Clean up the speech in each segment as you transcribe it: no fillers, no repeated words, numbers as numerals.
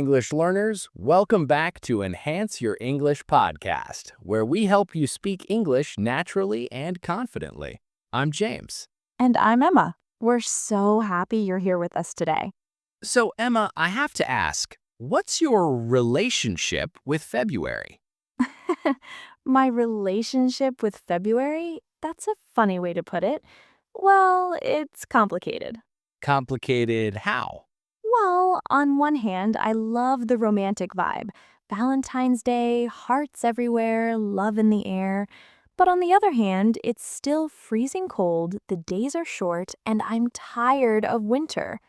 English learners. Welcome back to Enhance Your English podcast, where we help you speak English naturally and confidently. I'm James. And I'm Emma. We're so happy you're here with us today. So, Emma, I have to ask, what's your relationship with February? My relationship with February? That's a funny way to put it. Well, it's complicated. Complicated how? Well, on one hand, I love the romantic vibe. Valentine's Day, hearts everywhere, love in the air. But on the other hand, it's still freezing cold, the days are short, and I'm tired of winter.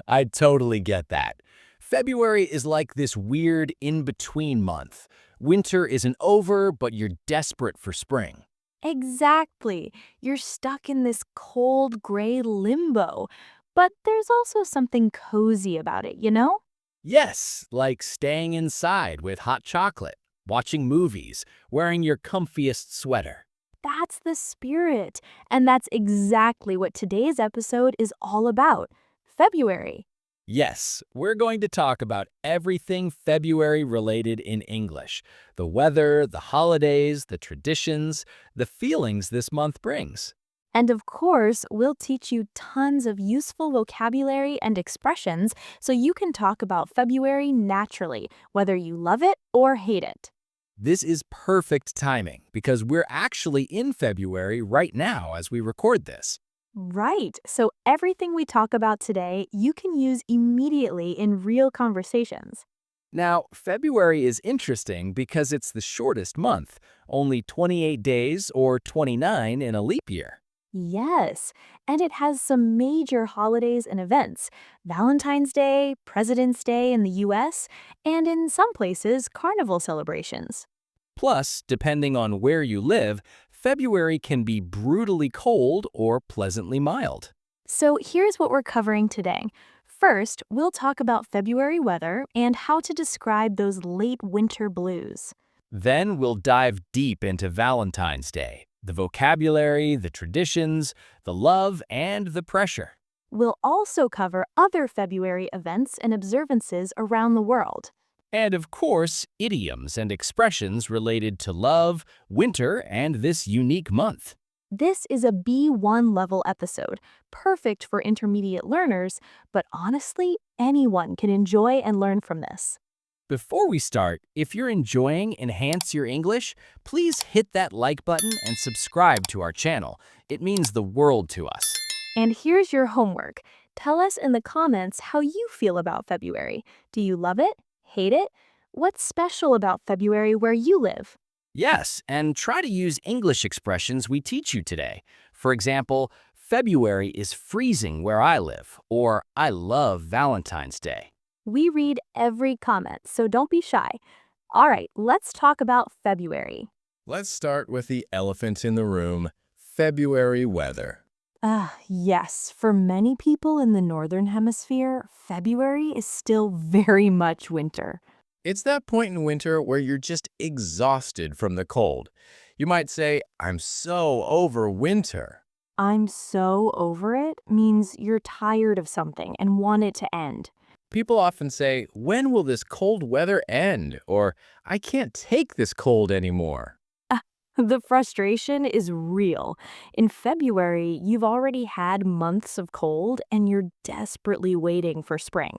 I totally get that. February is like this weird in-between month. Winter isn't over, but you're desperate for spring. Exactly. You're stuck in this cold gray limbo. But there's also something cozy about it, you know? Yes, like staying inside with hot chocolate, watching movies, wearing your comfiest sweater. That's the spirit. And that's exactly what today's episode is all about. February. Yes, we're going to talk about everything February related in English. The weather, the holidays, the traditions, the feelings this month brings. And of course, we'll teach you tons of useful vocabulary and expressions so you can talk about February naturally, whether you love it or hate it. This is perfect timing because we're actually in February right now as we record this. Right. So everything we talk about today, you can use immediately in real conversations. Now, February is interesting because it's the shortest month, only 28 days or 29 in a leap year. Yes, and it has some major holidays and events. Valentine's Day, President's Day in the US, and in some places, carnival celebrations. Plus, depending on where you live, February can be brutally cold or pleasantly mild. So here's what we're covering today. First, we'll talk about February weather and how to describe those late winter blues. Then we'll dive deep into Valentine's Day, the vocabulary, the traditions, the love, and the pressure. We'll also cover other February events and observances around the world. And of course, idioms and expressions related to love, winter, and this unique month. This is a B1 level episode, perfect for intermediate learners, but honestly, anyone can enjoy and learn from this. Before we start, if you're enjoying Enhance Your English, please hit that like button and subscribe to our channel. It means the world to us. And here's your homework. Tell us in the comments how you feel about February. Do you love it? Hate it? What's special about February where you live? Yes, and try to use English expressions we teach you today. For example, February is freezing where I live, or I love Valentine's Day. We read every comment, so don't be shy. All right, let's talk about February. Let's start with the elephant in the room, February weather. Yes, for many people in the Northern Hemisphere, February is still very much winter. It's that point in winter where you're just exhausted from the cold. You might say, I'm so over winter. I'm so over it means you're tired of something and want it to end. People often say, when will this cold weather end? Or, I can't take this cold anymore. The frustration is real. In February, you've already had months of cold and you're desperately waiting for spring.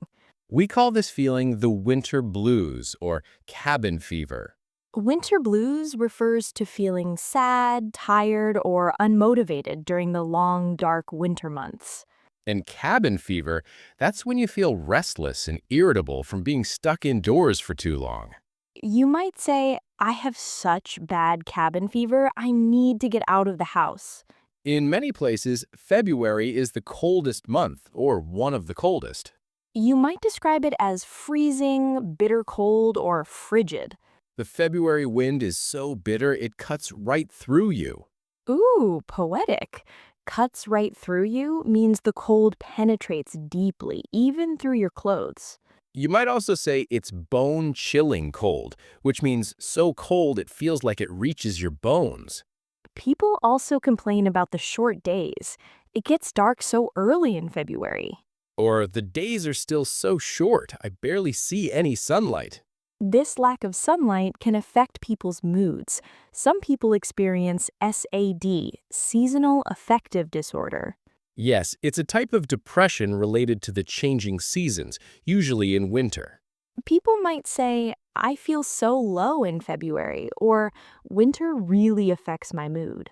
We call this feeling the winter blues or cabin fever. Winter blues refers to feeling sad, tired, or unmotivated during the long, dark winter months. And cabin fever, that's when you feel restless and irritable from being stuck indoors for too long. You might say, I have such bad cabin fever, I need to get out of the house. In many places, February is the coldest month, or one of the coldest. You might describe it as freezing, bitter cold, or frigid. The February wind is so bitter it cuts right through you. Ooh, poetic. Cuts right through you means the cold penetrates deeply, even through your clothes. You might also say it's bone-chilling cold, which means so cold it feels like it reaches your bones. People also complain about the short days. It gets dark so early in February. Or the days are still so short, I barely see any sunlight. This lack of sunlight can affect people's moods. Some people experience SAD, seasonal affective disorder. Yes, it's a type of depression related to the changing seasons, usually in winter. People might say, I feel so low in February, or winter really affects my mood.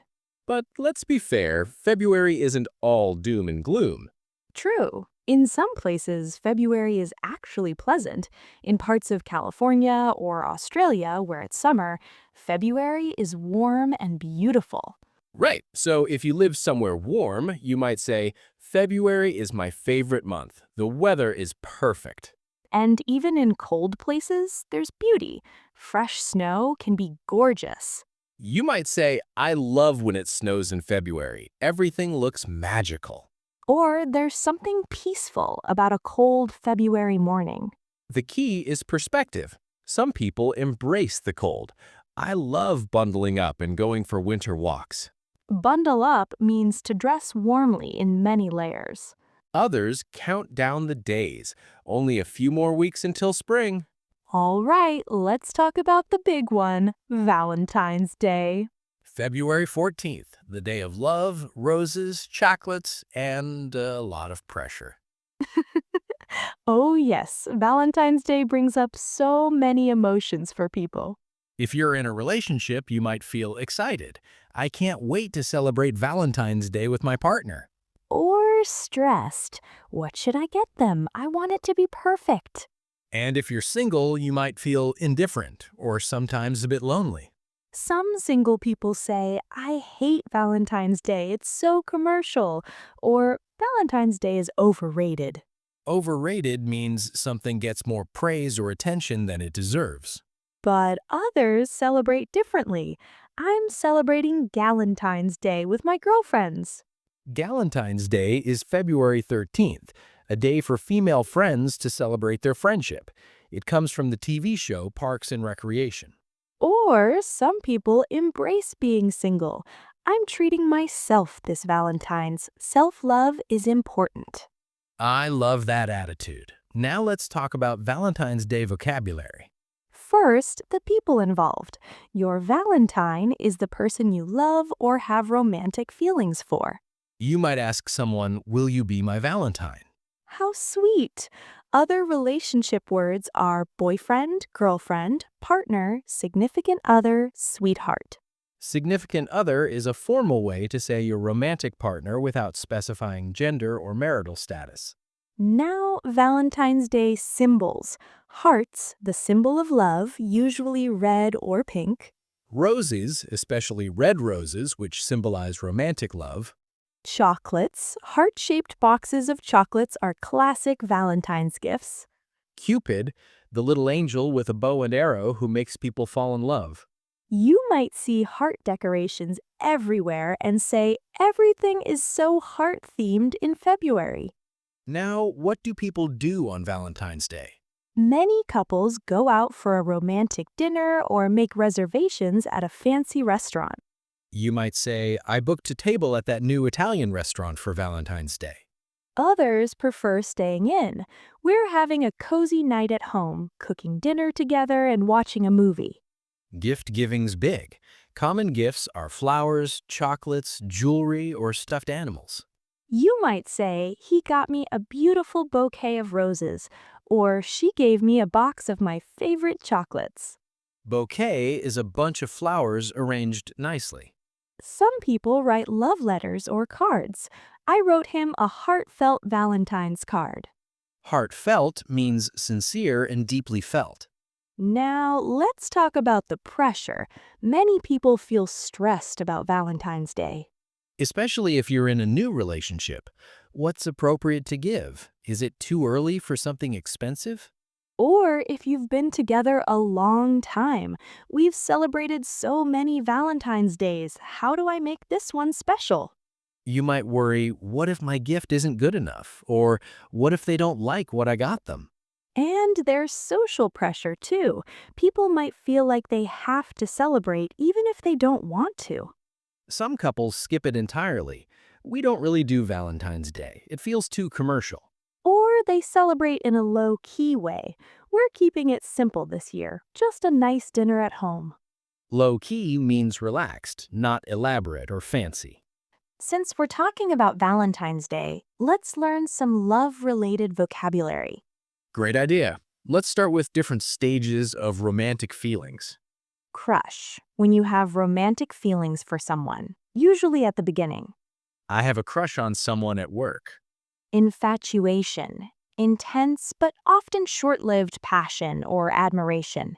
But let's be fair, February isn't all doom and gloom. True. In some places, February is actually pleasant. In parts of California or Australia, where it's summer, February is warm and beautiful. Right, so if you live somewhere warm, you might say, February is my favorite month. The weather is perfect. And even in cold places, there's beauty. Fresh snow can be gorgeous. You might say, I love when it snows in February. Everything looks magical. Or there's something peaceful about a cold February morning. The key is perspective. Some people embrace the cold. I love bundling up and going for winter walks. Bundle up means to dress warmly in many layers. Others count down the days. Only a few more weeks until spring. All right, let's talk about the big one, Valentine's Day. February 14th, the day of love, roses, chocolates, and a lot of pressure. Oh yes, Valentine's Day brings up so many emotions for people. If you're in a relationship, you might feel excited. I can't wait to celebrate Valentine's Day with my partner. Or stressed. What should I get them? I want it to be perfect. And if you're single, you might feel indifferent or sometimes a bit lonely. Some single people say, I hate Valentine's Day, it's so commercial, or Valentine's Day is overrated. Overrated means something gets more praise or attention than it deserves. But others celebrate differently. I'm celebrating Galentine's Day with my girlfriends. Galentine's Day is February 13th, a day for female friends to celebrate their friendship. It comes from the TV show Parks and Recreation. Or some people embrace being single. I'm treating myself this Valentine's. Self-love is important. I love that attitude. Now let's talk about Valentine's Day vocabulary. First, the people involved. Your Valentine is the person you love or have romantic feelings for. You might ask someone, will you be my Valentine? How sweet! Other relationship words are boyfriend, girlfriend, partner, significant other, sweetheart. Significant other is a formal way to say your romantic partner without specifying gender or marital status. Now, Valentine's Day symbols. Hearts, the symbol of love, usually red or pink. Roses, especially red roses, which symbolize romantic love. Chocolates, heart-shaped boxes of chocolates are classic Valentine's gifts. Cupid, the little angel with a bow and arrow who makes people fall in love. You might see heart decorations everywhere and say everything is so heart-themed in February. Now, what do people do on Valentine's Day? Many couples go out for a romantic dinner or make reservations at a fancy restaurant. You might say, I booked a table at that new Italian restaurant for Valentine's Day. Others prefer staying in. We're having a cozy night at home, cooking dinner together and watching a movie. Gift giving's big. Common gifts are flowers, chocolates, jewelry, or stuffed animals. You might say, he got me a beautiful bouquet of roses, or she gave me a box of my favorite chocolates. Bouquet is a bunch of flowers arranged nicely. Some people write love letters or cards. I wrote him a heartfelt Valentine's card. Heartfelt means sincere and deeply felt. Now, let's talk about the pressure. Many people feel stressed about Valentine's Day. Especially if you're in a new relationship. What's appropriate to give? Is it too early for something expensive? Or if you've been together a long time. We've celebrated so many Valentine's Days. How do I make this one special? You might worry, what if my gift isn't good enough? Or what if they don't like what I got them? And there's social pressure too. People might feel like they have to celebrate even if they don't want to. Some couples skip it entirely. We don't really do Valentine's Day. It feels too commercial. Or they celebrate in a low-key way. We're keeping it simple this year, just a nice dinner at home. Low-key means relaxed, not elaborate or fancy. Since we're talking about Valentine's Day, let's learn some love-related vocabulary. Great idea. Let's start with different stages of romantic feelings. Crush, when you have romantic feelings for someone, usually at the beginning. I have a crush on someone at work. Infatuation, intense but often short-lived passion or admiration.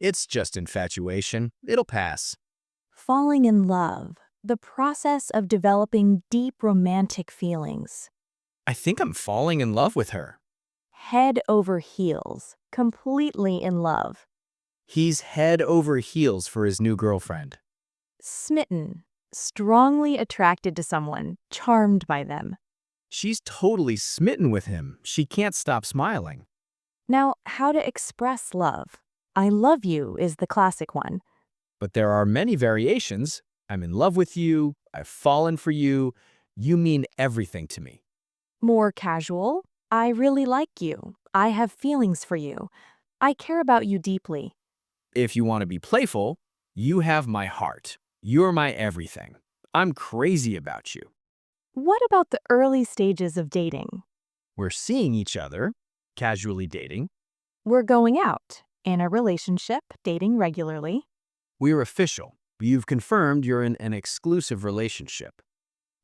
It's just infatuation. It'll pass. Falling in love, the process of developing deep romantic feelings. I think I'm falling in love with her. Head over heels, completely in love. He's head over heels for his new girlfriend. Smitten, strongly attracted to someone, charmed by them. She's totally smitten with him. She can't stop smiling. Now, how to express love. I love you is the classic one. But there are many variations. I'm in love with you. I've fallen for you. You mean everything to me. More casual. I really like you. I have feelings for you. I care about you deeply. If you want to be playful, you have my heart. You're my everything. I'm crazy about you. What about the early stages of dating? We're seeing each other, casually dating. We're going out, in a relationship, dating regularly. We're official. You've confirmed you're in an exclusive relationship.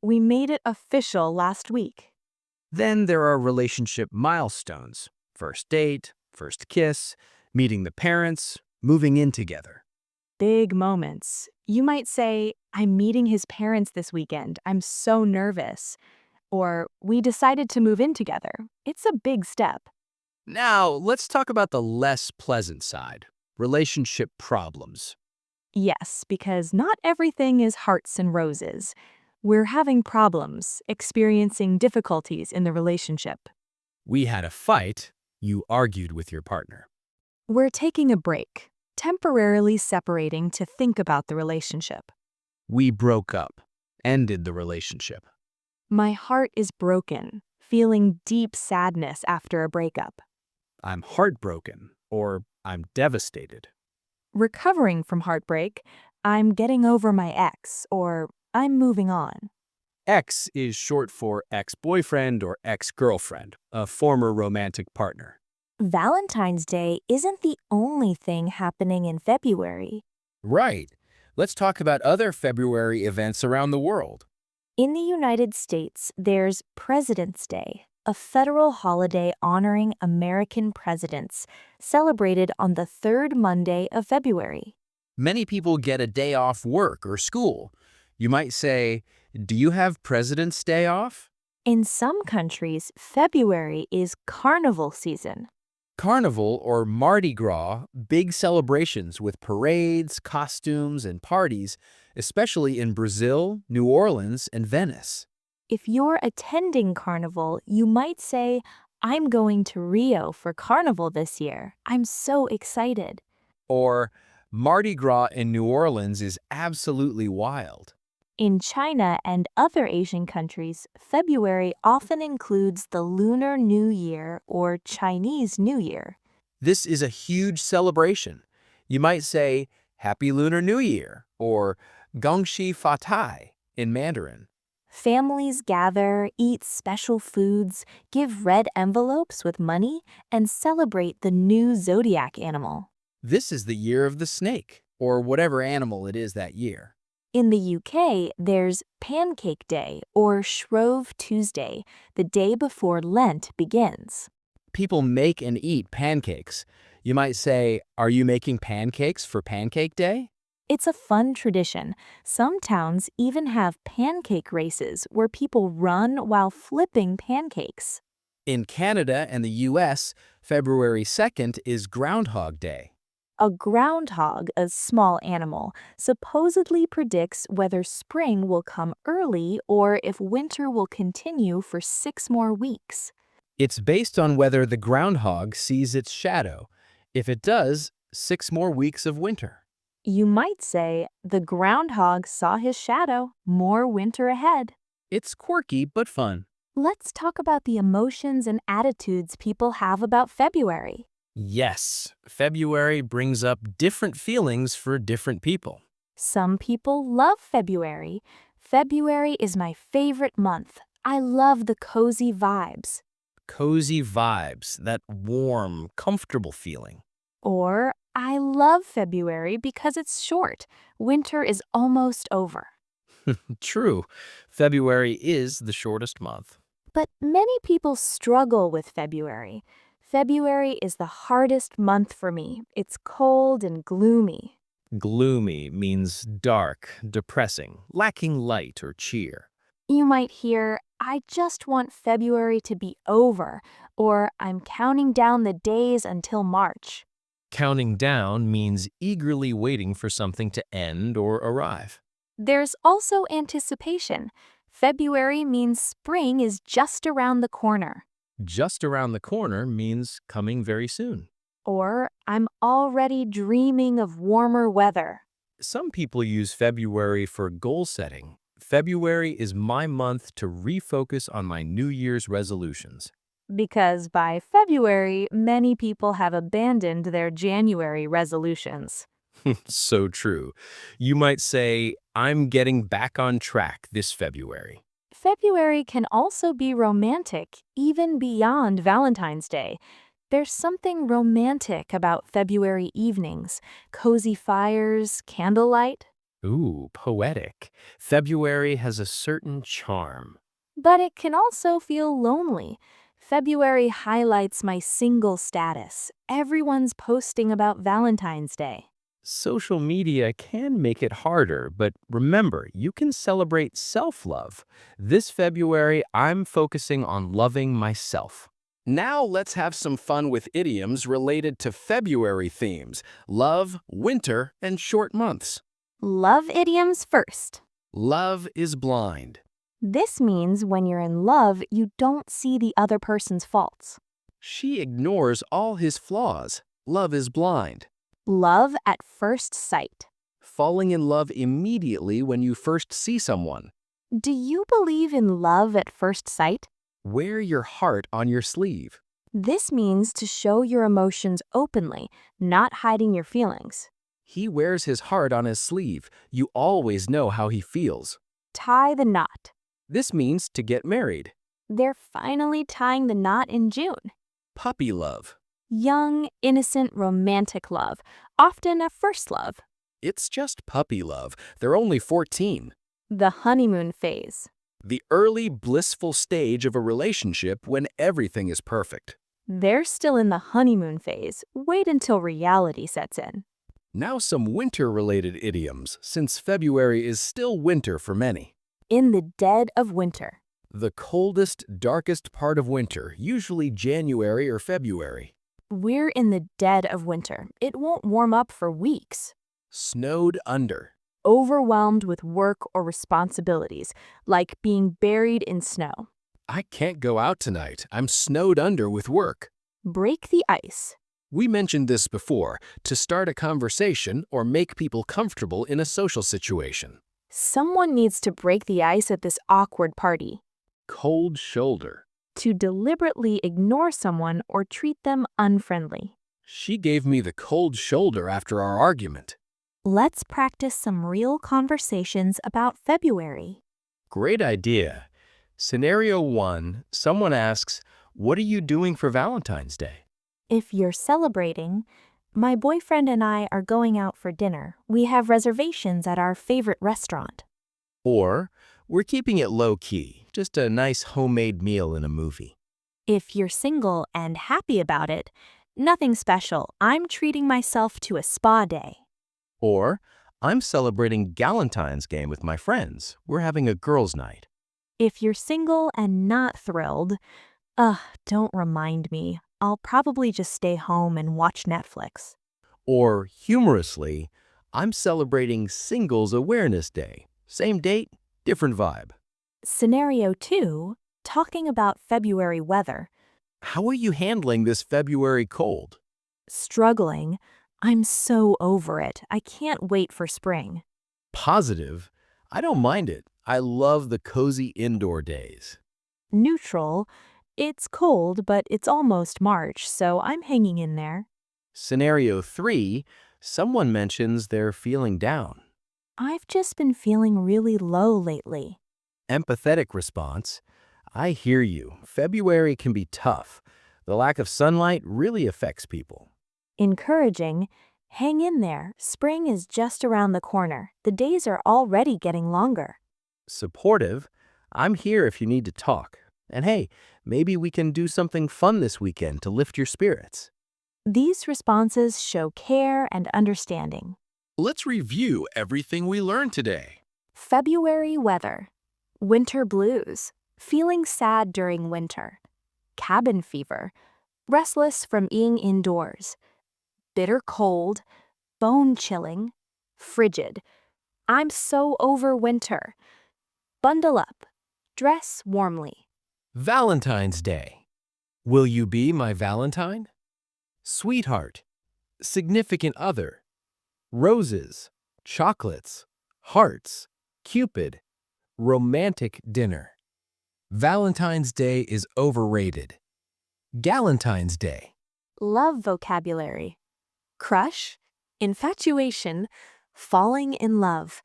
We made it official last week. Then there are relationship milestones. First date, first kiss, meeting the parents, moving in together. Big moments. You might say, I'm meeting his parents this weekend. I'm so nervous. Or, we decided to move in together. It's a big step. Now, let's talk about the less pleasant side, relationship problems. Yes, because not everything is hearts and roses. We're having problems, experiencing difficulties in the relationship. We had a fight. You argued with your partner. We're taking a break, temporarily separating to think about the relationship. We broke up, ended the relationship. My heart is broken, feeling deep sadness after a breakup. I'm heartbroken, or I'm devastated. Recovering from heartbreak, I'm getting over my ex, or I'm moving on. Ex is short for ex-boyfriend or ex-girlfriend, a former romantic partner. Valentine's Day isn't the only thing happening in February. Right. Let's talk about other February events around the world. In the United States, there's President's Day, a federal holiday honoring American presidents, celebrated on the third Monday of February. Many people get a day off work or school. You might say, do you have President's Day off? In some countries, February is carnival season. Carnival or Mardi Gras, big celebrations with parades, costumes, and parties, especially in Brazil, New Orleans, and Venice. If you're attending carnival, you might say, I'm going to Rio for carnival this year. I'm so excited. Or Mardi Gras in New Orleans is absolutely wild. In China and other Asian countries, February often includes the Lunar New Year or Chinese New Year. This is a huge celebration. You might say, Happy Lunar New Year, or Gongxi Fatai in Mandarin. Families gather, eat special foods, give red envelopes with money, and celebrate the new zodiac animal. This is the year of the snake, or whatever animal it is that year. In the UK, there's Pancake Day or Shrove Tuesday, the day before Lent begins. People make and eat pancakes. You might say, are you making pancakes for Pancake Day? It's a fun tradition. Some towns even have pancake races where people run while flipping pancakes. In Canada and the US, February 2nd is Groundhog Day. A groundhog, a small animal, supposedly predicts whether spring will come early or if winter will continue for 6 more weeks. It's based on whether the groundhog sees its shadow. If it does, 6 more weeks of winter. You might say, the groundhog saw his shadow, more winter ahead. It's quirky but fun. Let's talk about the emotions and attitudes people have about February. Yes, February brings up different feelings for different people. Some people love February. February is my favorite month. I love the cozy vibes. Cozy vibes, that warm, comfortable feeling. Or, I love February because it's short. Winter is almost over. True, February is the shortest month. But many people struggle with February. February is the hardest month for me. It's cold and gloomy. Gloomy means dark, depressing, lacking light or cheer. You might hear, I just want February to be over, or I'm counting down the days until March. Counting down means eagerly waiting for something to end or arrive. There's also anticipation. February means spring is just around the corner. Just around the corner means coming very soon. Or, I'm already dreaming of warmer weather. Some people use February for goal setting. February is my month to refocus on my New Year's resolutions. Because by February, many people have abandoned their January resolutions. So true. You might say, I'm getting back on track this February. February can also be romantic, even beyond Valentine's Day. There's something romantic about February evenings, cozy fires, candlelight. Ooh, poetic. February has a certain charm. But it can also feel lonely. February highlights my single status. Everyone's posting about Valentine's Day. Social media can make it harder, but remember, you can celebrate self-love. This February, I'm focusing on loving myself. Now let's have some fun with idioms related to February themes: love, winter, and short months. Love idioms first. Love is blind. This means when you're in love, you don't see the other person's faults. She ignores all his flaws. Love is blind. Love at first sight. Falling in love immediately when you first see someone. Do you believe in love at first sight? Wear your heart on your sleeve. This means to show your emotions openly, not hiding your feelings. He wears his heart on his sleeve. You always know how he feels. Tie the knot. This means to get married. They're finally tying the knot in June. Puppy love. Young, innocent, romantic love, often a first love. It's just puppy love. They're only 14. The honeymoon phase. The early blissful stage of a relationship when everything is perfect. They're still in the honeymoon phase. Wait until reality sets in. Now some winter-related idioms, since February is still winter for many. In the dead of winter. The coldest, darkest part of winter, usually January or February. We're in the dead of winter. It won't warm up for weeks. Snowed under. Overwhelmed with work or responsibilities, like being buried in snow. I can't go out tonight. I'm snowed under with work. Break the ice. We mentioned this before, to start a conversation or make people comfortable in a social situation. Someone needs to break the ice at this awkward party. Cold shoulder. To deliberately ignore someone or treat them unfriendly. She gave me the cold shoulder after our argument. Let's practice some real conversations about February. Great idea. Scenario 1, someone asks, "What are you doing for Valentine's Day?" If you're celebrating, my boyfriend and I are going out for dinner. We have reservations at our favorite restaurant. Or, we're keeping it low-key, just a nice homemade meal in a movie. If you're single and happy about it, nothing special. I'm treating myself to a spa day. Or, I'm celebrating Galentine's game with my friends. We're having a girls' night. If you're single and not thrilled, don't remind me. I'll probably just stay home and watch Netflix. Or, humorously, I'm celebrating Singles Awareness Day. Same date, different vibe. Scenario 2, talking about February weather. How are you handling this February cold? Struggling. I'm so over it. I can't wait for spring. Positive. I don't mind it. I love the cozy indoor days. Neutral. It's cold, but it's almost March, so I'm hanging in there. Scenario 3, someone mentions they're feeling down. I've just been feeling really low lately. Empathetic response, I hear you. February can be tough. The lack of sunlight really affects people. Encouraging. Hang in there. Spring is just around the corner. The days are already getting longer. Supportive, I'm here if you need to talk. And hey, maybe we can do something fun this weekend to lift your spirits. These responses show care and understanding. Let's review everything we learned today. February weather. Winter blues. Feeling sad during winter. Cabin fever. Restless from being indoors. Bitter cold. Bone chilling. Frigid. I'm so over winter. Bundle up. Dress warmly. Valentine's Day. Will you be my Valentine? Sweetheart. Significant other. Roses. Chocolates. Hearts. Cupid. Romantic dinner. Valentine's Day is overrated. Galentine's Day. Love vocabulary. Crush. Infatuation. Falling in love.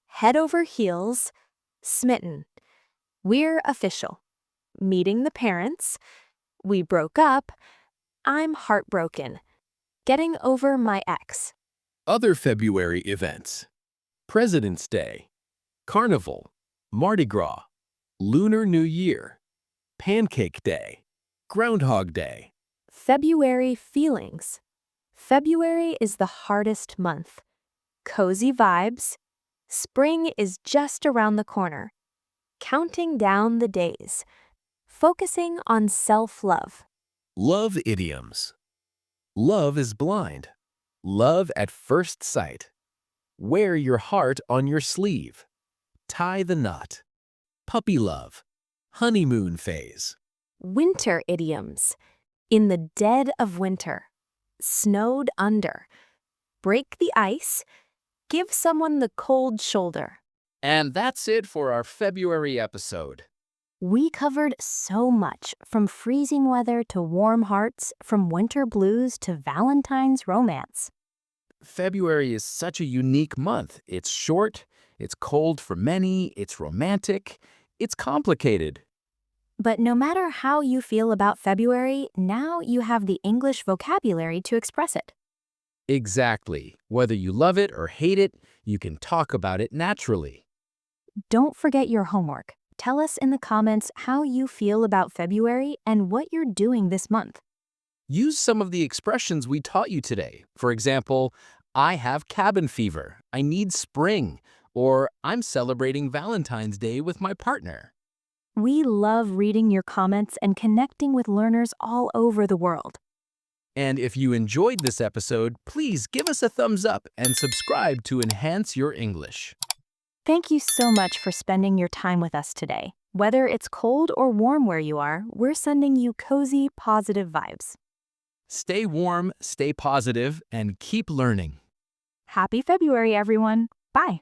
Head over heels. Smitten. We're official. Meeting the parents. We broke up. I'm heartbroken. Getting over my ex. Other February events. President's Day. Carnival. Mardi Gras. Lunar New Year. Pancake Day. Groundhog Day. February feelings. February is the hardest month. Cozy vibes. Spring is just around the corner. Counting down the days. Focusing on self-love. Love idioms. Love is blind. Love at first sight. Wear your heart on your sleeve. Tie the knot. Puppy love. Honeymoon phase. Winter idioms. In the dead of winter. Snowed under. Break the ice. Give someone the cold shoulder. And that's it for our February episode. We covered so much, from freezing weather to warm hearts, from winter blues to Valentine's romance. February is such a unique month. It's short, it's cold for many, it's romantic, it's complicated. But no matter how you feel about February, now you have the English vocabulary to express it. Exactly. Whether you love it or hate it, you can talk about it naturally. Don't forget your homework. Tell us in the comments how you feel about February and what you're doing this month. Use some of the expressions we taught you today. For example, I have cabin fever, I need spring, or I'm celebrating Valentine's Day with my partner. We love reading your comments and connecting with learners all over the world. And if you enjoyed this episode, please give us a thumbs up and subscribe to enhance your English. Thank you so much for spending your time with us today. Whether it's cold or warm where you are, we're sending you cozy, positive vibes. Stay warm, stay positive, and keep learning. Happy February, everyone. Bye.